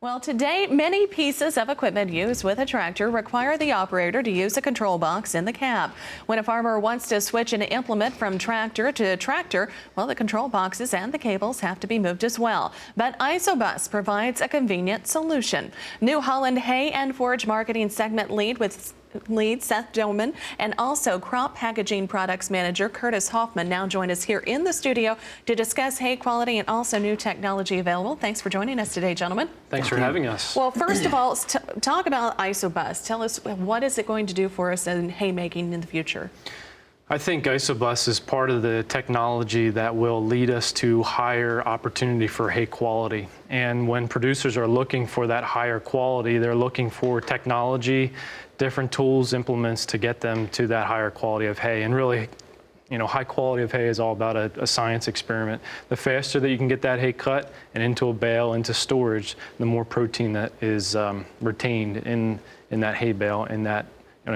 Well, today, many pieces of equipment used with a tractor require the operator to use a control box in the cab. When a farmer wants to switch an implement from tractor to tractor, well, the control boxes and the cables have to be moved as well. But ISOBUS provides a convenient solution. New Holland Hay and Forage Marketing Segment Lead Seth Doman and also Crop Packaging Products Manager Curtis Hoffman now join us here in the studio to discuss hay quality and also new technology available. Thanks for joining us today, gentlemen. Thanks for having us. Well, first of all, talk about ISOBUS. Tell us, what is it going to do for us in haymaking in the future? I think ISOBUS is part of the technology that will lead us to higher opportunity for hay quality. And when producers are looking for that higher quality, they're looking for technology, different tools, implements to get them to that higher quality of hay. And really, you know, high quality of hay is all about a science experiment. The faster that you can get that hay cut and into a bale, into storage, the more protein that is retained in that hay bale, in that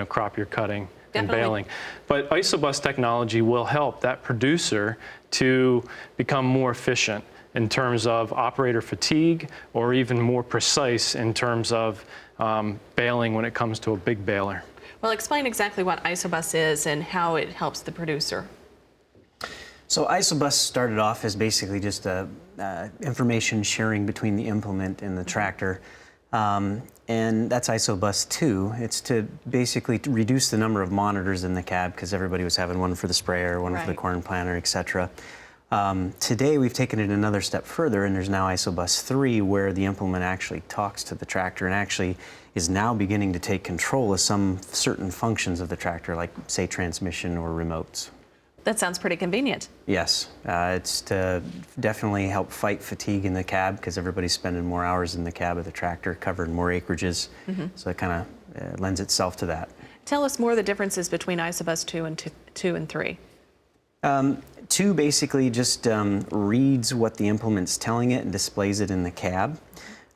crop you're cutting. And baling. But ISOBUS technology will help that producer to become more efficient in terms of operator fatigue, or even more precise in terms of baling when it comes to a big baler. Well, explain exactly what ISOBUS is and how it helps the producer. So ISOBUS started off as basically just information sharing between the implement and the tractor. And that's ISOBUS 2. It's to basically reduce the number of monitors in the cab, because everybody was having one for the sprayer, one for the corn planter, etc. Today we've taken it another step further, and there's now ISOBUS 3, where the implement actually talks to the tractor and actually is now beginning to take control of some certain functions of the tractor, like, say, transmission or remotes. That sounds pretty convenient. Yes, it's to definitely help fight fatigue in the cab, because everybody's spending more hours in the cab of the tractor, covering more acreages. So it kind of lends itself to that. Tell us more of the differences between ISOBUS 2 and 3. 2 basically just reads what the implement's telling it and displays it in the cab.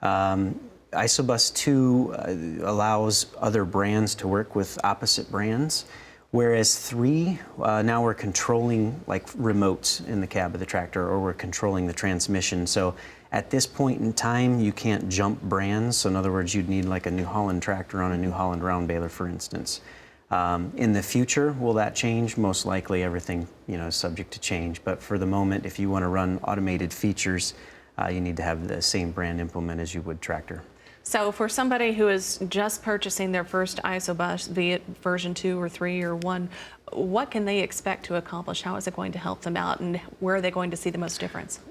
ISOBUS 2 allows other brands to work with opposite brands. Whereas 3, now we're controlling like remotes in the cab of the tractor, or we're controlling the transmission. So at this point in time, you can't jump brands. So in other words, you'd need like a New Holland tractor on a New Holland round baler, for instance. In the future, will that change? Most likely everything is subject to change. But for the moment, if you want to run automated features, you need to have the same brand implement as you would tractor. So for somebody who is just purchasing their first ISOBUS, be it version 2 or 3 or 1, what can they expect to accomplish? How is it going to help them out, and where are they going to see the most difference?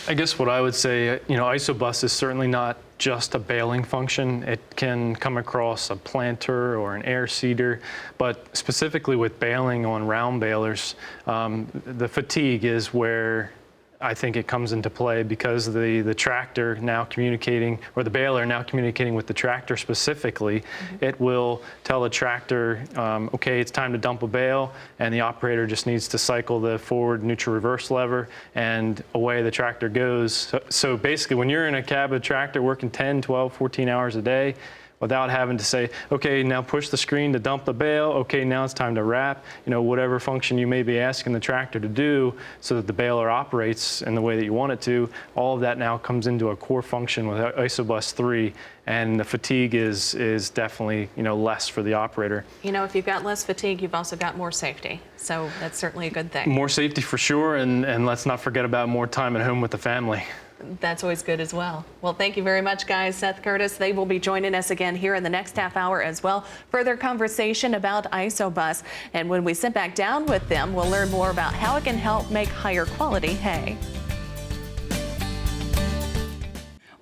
I guess what I would say, ISOBUS is certainly not just a baling function. It can come across a planter or an air seeder, but specifically with baling on round balers, the fatigue is where I think it comes into play, because the tractor now communicating, or the baler now communicating with the tractor specifically, it will tell the tractor, okay, it's time to dump a bale, and the operator just needs to cycle the forward neutral reverse lever, and away the tractor goes. So basically, when you're in a cab of tractor working 10, 12, 14 hours a day, without having to say, okay, now push the screen to dump the bale, okay, now it's time to wrap, whatever function you may be asking the tractor to do so that the baler operates in the way that you want it to, all of that now comes into a core function with ISOBUS 3, and the fatigue is definitely, less for the operator. If you've got less fatigue, you've also got more safety, so that's certainly a good thing. More safety for sure, and let's not forget about more time at home with the family. That's always good as well. Well, thank you very much, guys. Seth, Curtis, they will be joining us again here in the next half hour as well. Further conversation about ISOBUS. And when we sit back down with them, we'll learn more about how it can help make higher quality hay.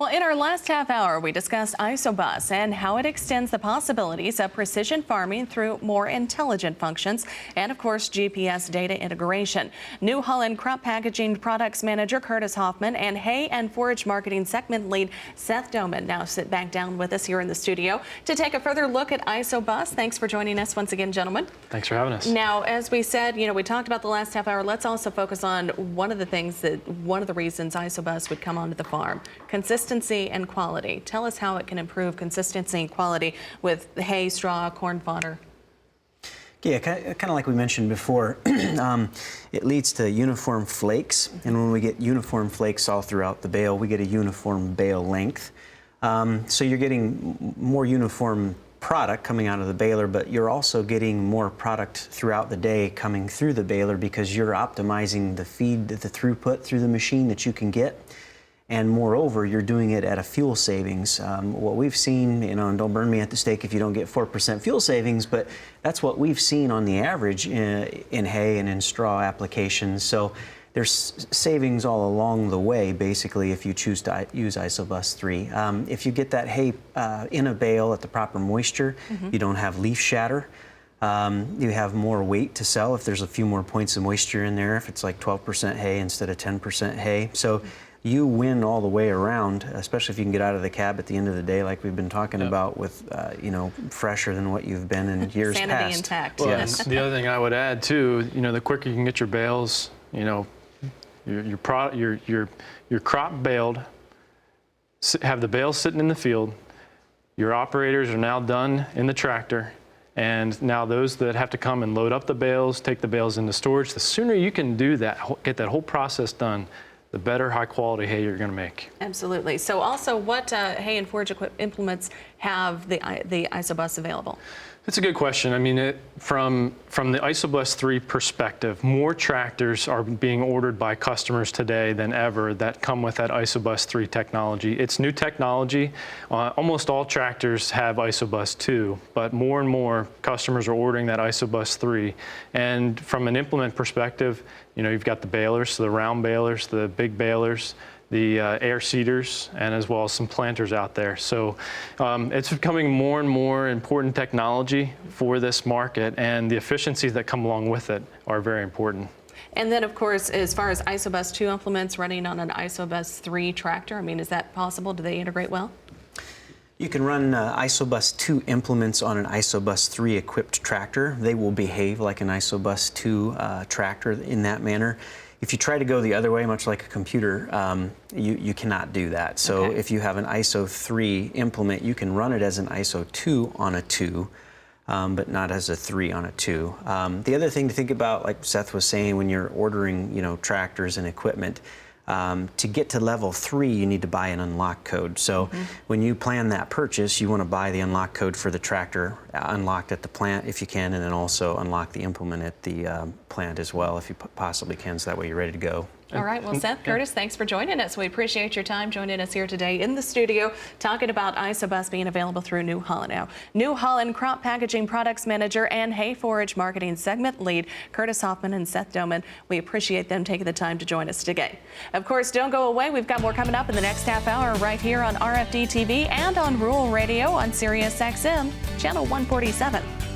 Well, in our last half hour, we discussed ISOBUS and how it extends the possibilities of precision farming through more intelligent functions and, of course, GPS data integration. New Holland Crop Packaging Products Manager Curtis Hoffman and Hay and Forage Marketing Segment Lead Seth Doman now sit back down with us here in the studio to take a further look at ISOBUS. Thanks for joining us once again, gentlemen. Thanks for having us. Now, as we said, we talked about the last half hour. Let's also focus on one of the reasons ISOBUS would come onto the farm: consistency and quality. Tell us how it can improve consistency and quality with hay, straw, corn fodder. Yeah, kind of like we mentioned before, it leads to uniform flakes, and when we get uniform flakes all throughout the bale, we get a uniform bale length. So you're getting more uniform product coming out of the baler, but you're also getting more product throughout the day coming through the baler because you're optimizing the feed, the throughput through the machine that you can get. And moreover, you're doing it at a fuel savings. What we've seen, and don't burn me at the stake if you don't get 4% fuel savings, but that's what we've seen on the average in hay and in straw applications. So there's savings all along the way, basically, if you choose to use ISOBUS 3. If you get that hay in a bale at the proper moisture, you don't have leaf shatter. You have more weight to sell if there's a few more points of moisture in there, if it's like 12% hay instead of 10% hay. So you win all the way around, especially if you can get out of the cab at the end of the day, like we've been talking about, with fresher than what you've been in years past. Sanity intact. Well, Yes. and the other thing I would add too, the quicker you can get your bales, your crop baled, have the bales sitting in the field. Your operators are now done in the tractor, and now those that have to come and load up the bales, take the bales into storage, the sooner you can do that, get that whole process done, the better high quality hay you're going to make. Absolutely. So also, what hay and forage implements have the ISOBUS available? That's a good question. I mean, from the ISOBUS 3 perspective, more tractors are being ordered by customers today than ever that come with that ISOBUS 3 technology. It's new technology. Almost all tractors have ISOBUS 2, but more and more customers are ordering that ISOBUS 3. And from an implement perspective, you've got the balers, so the round balers, the big balers, the air seeders, and as well as some planters out there. So it's becoming more and more important technology for this market, and the efficiencies that come along with it are very important. And then, of course, as far as ISOBUS 2 implements running on an ISOBUS 3 tractor, I mean, is that possible? Do they integrate well? You can run ISOBUS 2 implements on an ISOBUS 3 equipped tractor. They will behave like an ISOBUS 2 tractor in that manner. If you try to go the other way, much like a computer, you cannot do that. So if you have an ISO 3 implement, you can run it as an ISO 2 on a 2, but not as a 3 on a 2. The other thing to think about, like Seth was saying, when you're ordering tractors and equipment, to get to level 3, you need to buy an unlock code. So when you plan that purchase, you want to buy the unlock code for the tractor unlocked at the plant if you can, and then also unlock the implement at the plant as well if you possibly can, so that way you're ready to go. All right. Well, Seth, Curtis, thanks for joining us. We appreciate your time joining us here today in the studio, talking about ISOBUS being available through New Holland now. New Holland Crop Packaging Products Manager and Hay Forage Marketing Segment Lead, Curtis Hoffman and Seth Doman. We appreciate them taking the time to join us today. Of course, don't go away. We've got more coming up in the next half hour right here on RFD-TV and on Rural Radio on Sirius XM, Channel 147.